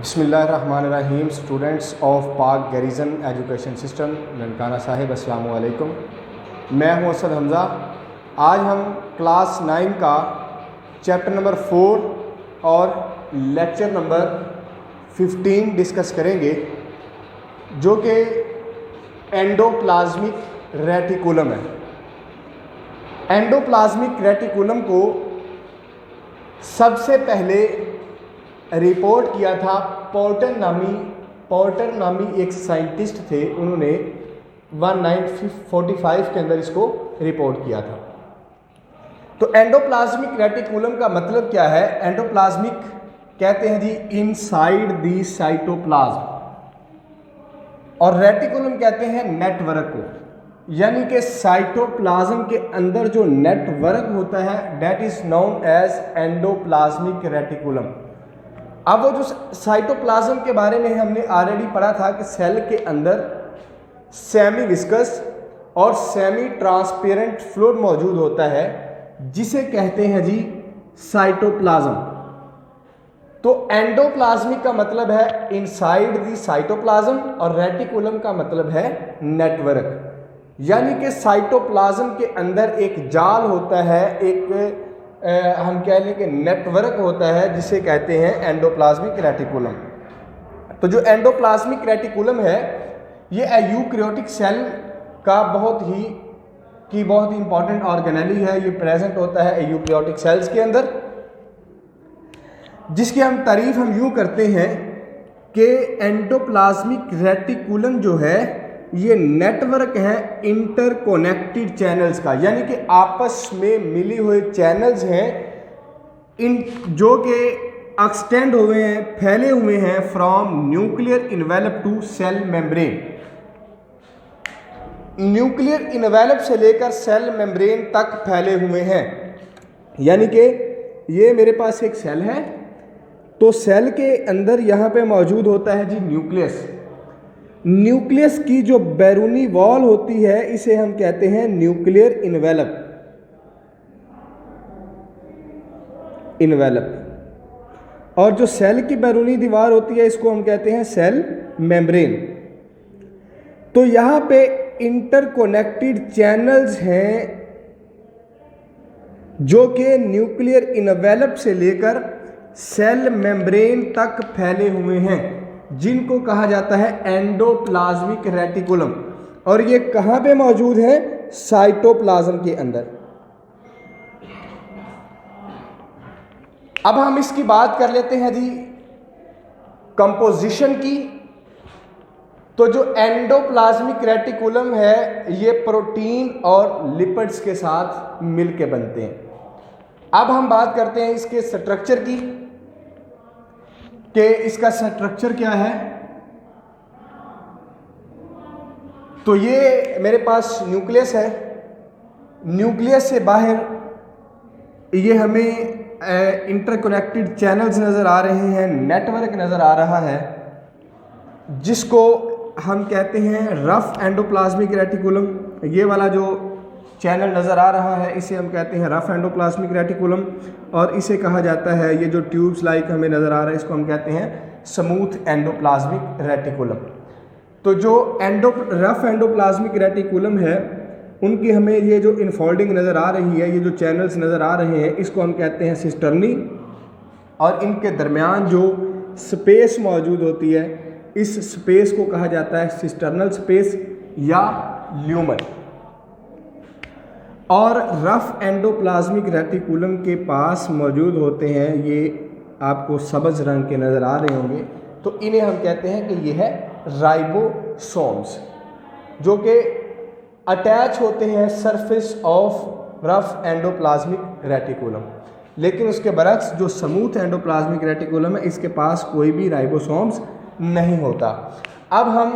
बिस्मिल्लाहिर्रहमानिर्रहीम। Students of पाक garrison education system Nankana Sahib, अस्सलाम वालेकुम। मैं हूं असद हमज़ा। आज हम क्लास 9 का चैप्टर नंबर 4 और लेक्चर नंबर 15 डिस्कस करेंगे, जो कि एंडोप्लाज्मिक रेटिकुलम है। एंडोप्लाज्मिक रेटिकुलम को सबसे पहले रिपोर्ट किया था पोर्टर नामी एक साइंटिस्ट थे। उन्होंने 1945 के अंदर इसको रिपोर्ट किया था। तो एंडोप्लाज्मिक रेटिकुलम का मतलब क्या है? एंडोप्लाज्मिक कहते हैं जी इनसाइड दी साइटोप्लाज्म, और रेटिकुलम कहते हैं नेटवर्क को, यानी कि साइटोप्लाज्म के अंदर जो नेटवर्क होता है that is known as endoplasmic reticulum. अब वो जो साइटोप्लाज्म के बारे में हमने ऑलरेडी पढ़ा था कि सेल के अंदर सेमी विस्कस और सेमी ट्रांसपेरेंट फ्लूइड मौजूद होता है, जिसे कहते हैं जी साइटोप्लाज्म। तो एंडोप्लाज्मिक का मतलब है इनसाइड दी साइटोप्लाज्म और रेटिकुलम का मतलब है नेटवर्क, यानी कि साइटोप्लाज्म के अंदर एक जाल होता है, एक हम कह लें कि नेटवर्क होता है, जिसे कहते हैं एंडोप्लाज्मिक रेटिकुलम। तो जो एंडोप्लाज्मिक रेटिकुलम है ये यूकैरियोटिक सेल का बहुत ही इंपॉर्टेंट ऑर्गेनेली है। ये प्रेजेंट होता है यूकैरियोटिक सेल्स के अंदर, जिसकी तारीफ हम यूँ करते हैं कि एंडोप्लाज्मिक रेटिकुलम जो है ये नेटवर्क है इंटरकोनेक्टेड चैनल्स का, यानी कि आपस में मिली हुए चैनल्स हैं इन जो कि एक्सटेंड हुए हैं, फैले हुए हैं from nuclear envelope to cell membrane. Nuclear envelope से लेकर सेल मेम्ब्रेन तक फैले हुए हैं, यानी कि ये मेरे पास एक सेल है, तो सेल के अंदर यहाँ पे मौजूद होता है जी न्यूक्लियस। न्यूक्लियस की जो बैरूनी वॉल होती है इसे हम कहते हैं न्यूक्लियर इन्वेलप, और जो सेल की बैरूनी दीवार होती है इसको हम कहते हैं सेल मेम्ब्रेन। तो यहाँ पे इंटरकोनेक्टेड चैनल्स हैं जो कि न्यूक्लियर इन्वेलप से लेकर सेल मेम्ब्रेन तक फैले हुए हैं, जिनको कहा जाता है एंडोप्लाज्मिक रेटिकुलम, और ये कहाँ पे मौजूद है? साइटोप्लाज्म के अंदर। अब हम इसकी बात कर लेते हैं जी कंपोजिशन की। तो जो एंडोप्लाज्मिक रेटिकुलम है ये प्रोटीन और लिपिड्स के साथ मिलके बनते हैं। अब हम बात करते हैं इसके स्ट्रक्चर की कि इसका स्ट्रक्चर क्या है। तो ये मेरे पास न्यूक्लियस है, न्यूक्लियस से बाहर ये हमें इंटरकनेक्टेड चैनल्स नज़र आ रहे हैं, नेटवर्क नज़र आ रहा है, जिसको हम कहते हैं रफ एंडोप्लाज्मिक रेटिकुलम। ये वाला जो चैनल नज़र आ रहा है इसे हम कहते हैं रफ एंडोप्लाज्मिक रेटिकुलम, और इसे कहा जाता है, ये जो ट्यूब्स लाइक हमें नज़र आ रहा है इसको हम कहते हैं स्मूथ एंडोप्लाज्मिक रेटिकुलम। तो जो रफ एंडोप्लाज्मिक रेटिकुलम है उनकी हमें ये जो इनफोल्डिंग नज़र आ रही है, ये जो चैनल्स नज़र आ रहे हैं, इसको हम कहते हैं सिस्टर्नी, और इनके दरमियान जो स्पेस मौजूद होती है इस स्पेस को कहा जाता है सिस्टर्नल स्पेस या ल्यूमन। और रफ एंडोप्लाज्मिक रेटिकुलम के पास मौजूद होते हैं, ये आपको सब्ज़ रंग के नज़र आ रहे होंगे, तो इन्हें हम कहते हैं कि ये है राइबोसोम्स, जो कि अटैच होते हैं surface of rough endoplasmic reticulum. लेकिन उसके बरक्स जो स्मूथ एंडोप्लाज्मिक रेटिकुलम है इसके पास कोई भी राइबोसोम्स नहीं होता। अब हम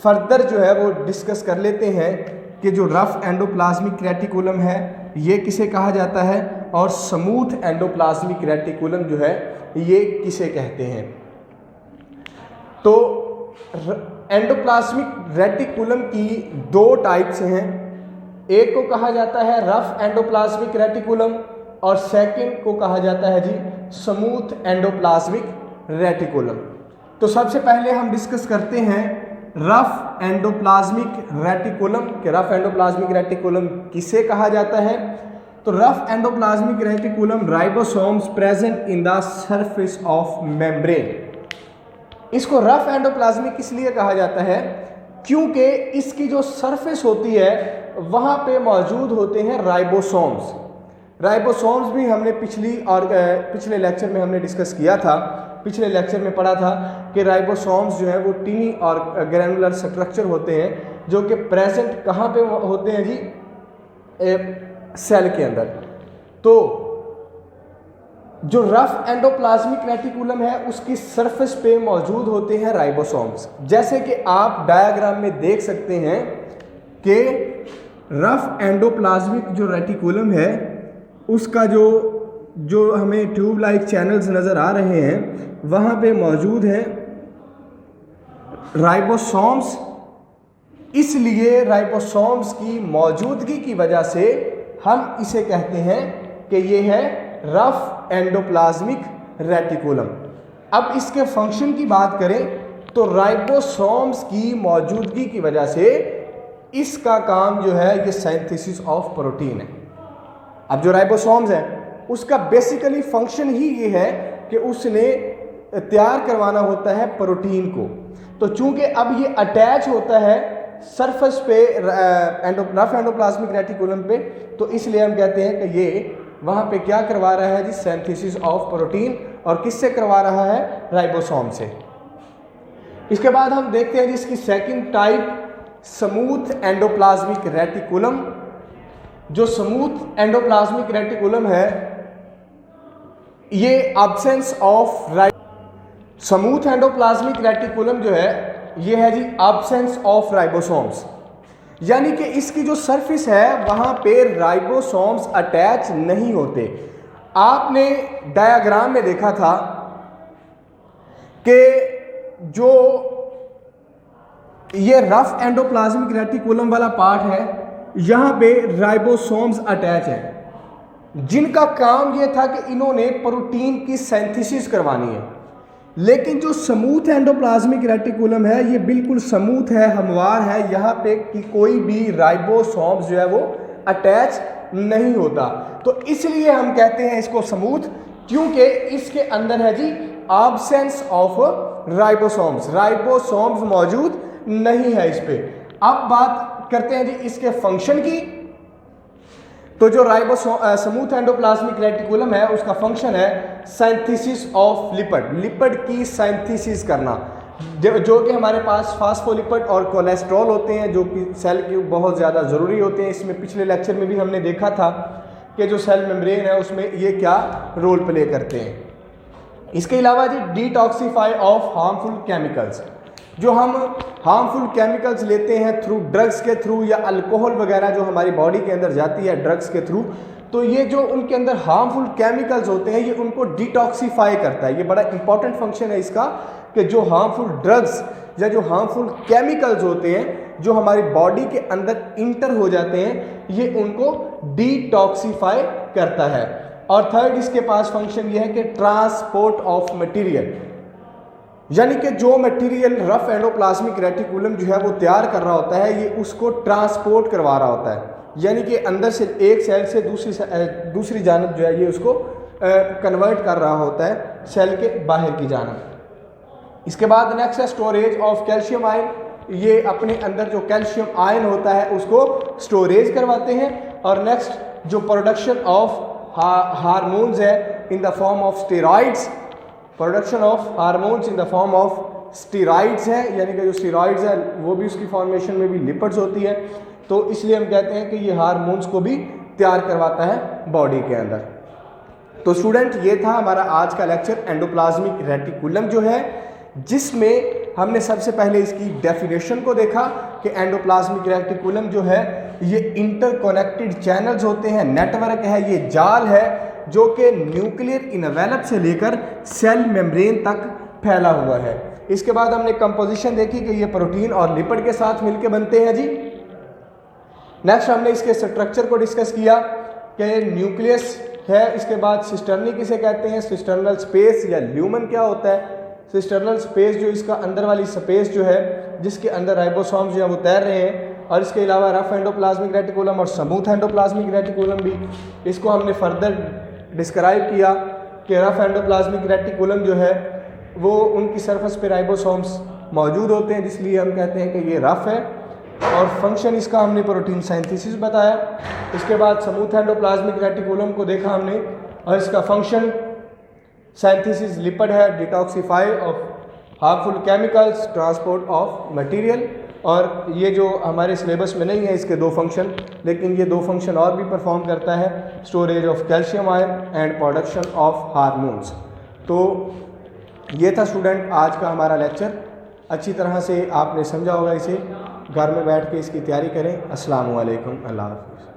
फर्दर जो है वो डिस्कस कर लेते हैं कि जो रफ एंडोप्लाज्मिक रेटिकुलम है ये किसे कहा जाता है, और स्मूथ एंडोप्लाज्मिक रेटिकुलम जो है ये किसे कहते हैं। तो एंडोप्लाज्मिक रेटिकुलम की दो टाइप्स हैं, एक को कहा जाता है रफ एंडोप्लाज्मिक रेटिकुलम और सेकंड को कहा जाता है जी स्मूथ एंडोप्लाज्मिक रेटिकुलम। तो सबसे पहले हम डिस्कस करते हैं रफ एंडोप्लाज्मिक रेटिकुलम कि रफ एंडोप्लाज्मिक रेटिकुलम किसे कहा जाता है। तो rough endoplasmic reticulum ribosomes present in the surface of membrane. इसको रफ एंडोप्लाज्मिक इसलिए कहा जाता है क्योंकि इसकी जो सरफेस होती है वहाँ पे मौजूद होते हैं राइबोसोम्स। राइबोसोम्स भी हमने पिछले लेक्चर में हमने डिस्कस किया था। पिछले लेक्चर में पढ़ा था कि राइबोसोम्स जो है वो टिनी और ग्रैनुलर स्ट्रक्चर होते हैं जो कि प्रेजेंट कहाँ पे होते हैं जी, सेल के अंदर। तो जो रफ एंडोप्लाज्मिक रेटिकुलम है उसकी सरफेस पे मौजूद होते हैं राइबोसोम्स। जैसे कि आप डायग्राम में देख सकते हैं कि रफ एंडोप्लाज्मिक जो रेटिकुलम है उसका जो हमें ट्यूब लाइक चैनल्स नज़र आ रहे हैं वहाँ पे मौजूद हैं राइबोसोम्स। इसलिए राइबोसोम्स की मौजूदगी की वजह से हम इसे कहते हैं कि ये है रफ एंडोप्लाज्मिक रेटिकुलम। अब इसके फंक्शन की बात करें तो राइबोसोम्स की मौजूदगी की वजह से इसका काम जो है ये सिंथेसिस ऑफ प्रोटीन है। अब जो राइबोसोम्स है उसका बेसिकली फंक्शन ही ये है कि उसने तैयार करवाना होता है प्रोटीन को। तो चूंकि अब ये अटैच होता है सरफेस पे रफ एंडोप्लाज्मिक रेटिकुलम पे, तो इसलिए हम कहते हैं कि ये वहाँ पे क्या करवा रहा है जी, सिंथेसिस ऑफ प्रोटीन। और किससे करवा रहा है, राइबोसोम से। इसके बाद हम देखते हैं जिसकी second type smooth endoplasmic reticulum. जो स्मूथ एंडोप्लाज्मिक रेटिकुलम है ये absence of smooth endoplasmic reticulum जो है ये है जी एब्सेंस ऑफ राइबोसोम्स, यानी कि इसकी जो सरफेस है वहाँ पे राइबोसोम्स अटैच नहीं होते। आपने डायग्राम में देखा था कि जो ये रफ एंडोप्लाज्मिक रेटिकुलम वाला पार्ट है यहाँ पे राइबोसोम्स अटैच है, जिनका काम ये था कि इन्होंने प्रोटीन की सिंथेसिस करवानी है। लेकिन जो स्मूथ एंडोप्लाज्मिक रेटिकुलम है ये बिल्कुल स्मूथ है, हमवार है, यहाँ पे कि कोई भी राइबोसोम्स जो है वो अटैच नहीं होता। तो इसलिए हम कहते हैं इसको स्मूथ, क्योंकि इसके अंदर है जी एब्सेंस ऑफ राइबोसोम्स, राइबोसोम्स मौजूद नहीं है इस पे। अब बात करते हैं जी इसके फंक्शन की। तो जो स्मूथ एंडोप्लाज्मिक रेटिकुलम है उसका फंक्शन है सिंथेसिस ऑफ लिपिड, लिपिड की सिंथेसिस करना, जो कि हमारे पास फास्फोलिपिड और कोलेस्ट्रॉल होते हैं जो कि सेल के बहुत ज़्यादा ज़रूरी होते हैं। इसमें पिछले लेक्चर में भी हमने देखा था कि जो सेल मेम्ब्रेन है उसमें ये क्या रोल प्ले करते हैं। इसके अलावा जी डिटॉक्सिफाई ऑफ हार्मफुल केमिकल्स, जो हम हार्मफुल केमिकल्स लेते हैं थ्रू ड्रग्स के थ्रू या अल्कोहल वगैरह जो हमारी बॉडी के अंदर जाती है ड्रग्स के थ्रू, तो ये जो उनके अंदर हार्मफुल केमिकल्स होते हैं ये उनको डिटॉक्सिफाई करता है। ये बड़ा इंपॉर्टेंट फंक्शन है इसका कि जो हार्मफुल ड्रग्स या जो हार्मफुल केमिकल्स होते हैं जो हमारी बॉडी के अंदर इंटर हो जाते हैं ये उनको डिटॉक्सिफाई करता है। और थर्ड इसके पास फंक्शन ये है कि ट्रांसपोर्ट ऑफ मटीरियल, यानी कि जो मटेरियल रफ एंडोप्लाज्मिक रेटिकुलम जो है वो तैयार कर रहा होता है ये उसको ट्रांसपोर्ट करवा रहा होता है, यानी कि अंदर से एक सेल से दूसरी जानब जो है ये उसको कन्वर्ट कर रहा होता है सेल के बाहर की जानब। इसके बाद नेक्स्ट है स्टोरेज ऑफ कैल्शियम आयन, ये अपने अंदर जो कैल्शियम आयन होता है उसको स्टोरेज करवाते हैं। और नेक्स्ट जो प्रोडक्शन ऑफ हार्मोन्स है in the form of steroids, production of hormones in the form of steroids है, यानी कि जो स्टेरॉइड्स है वो भी उसकी फॉर्मेशन में भी लिपिड्स होती है। तो इसलिए हम कहते हैं कि ये हार्मोन्स को भी तैयार करवाता है बॉडी के अंदर। तो स्टूडेंट ये था हमारा आज का लेक्चर एंडोप्लाज्मिक रेटिकुलम जो है, जिसमें हमने सबसे पहले इसकी डेफिनेशन को देखा कि एंडोप्लाज्मिक रेटिकुलम जो है ये इंटरकनेक्टेड चैनल्स होते हैं, नेटवर्क है, ये जाल है जो कि न्यूक्लियर इनवेलप से लेकर सेल मेम्ब्रेन तक फैला हुआ है। इसके बाद हमने कंपोजिशन देखी कि ये प्रोटीन और लिपिड के साथ मिलकर बनते हैं जी। नेक्स्ट हमने इसके स्ट्रक्चर को डिस्कस किया कि न्यूक्लियस है। इसके बाद सिस्टर्नी किसे कहते हैं, सिस्टर्नल स्पेस या ल्यूमन क्या होता है। सिस्टर्नल स्पेस जो इसका अंदर वाली स्पेस जो है जिसके अंदर राइबोसोम्स जो है वो तैर रहे हैं। और इसके अलावा रफ एंडोप्लाज्मिक रेटिकुलम और स्मूथ एंडोप्लाज्मिक रेटिकुलम भी, इसको हमने फर्दर डिस्क्राइब किया कि रफ एंडोप्लाज्मिक रेटिकुलम जो है वो उनकी सरफेस पे राइबोसोम्स मौजूद होते हैं, जिसलिए हम कहते हैं कि ये रफ है। और फंक्शन इसका हमने प्रोटीन सिंथेसिस बताया। इसके बाद स्मूथ एंडोप्लाज्मिक रेटिकुलम को देखा हमने और इसका फंक्शन सिंथेसिस लिपिड है, detoxify of harmful chemicals, transport of material. और ये जो हमारे सिलेबस में नहीं है इसके दो फंक्शन, लेकिन ये दो फंक्शन और भी परफॉर्म करता है, storage of calcium ion and production of hormones. तो ये था स्टूडेंट आज का हमारा लेक्चर। अच्छी तरह से आपने समझा होगा इसे, घर में बैठ के इसकी तैयारी करें। अस्सलाम वालेकुम, अल्लाह हाफ़िज़।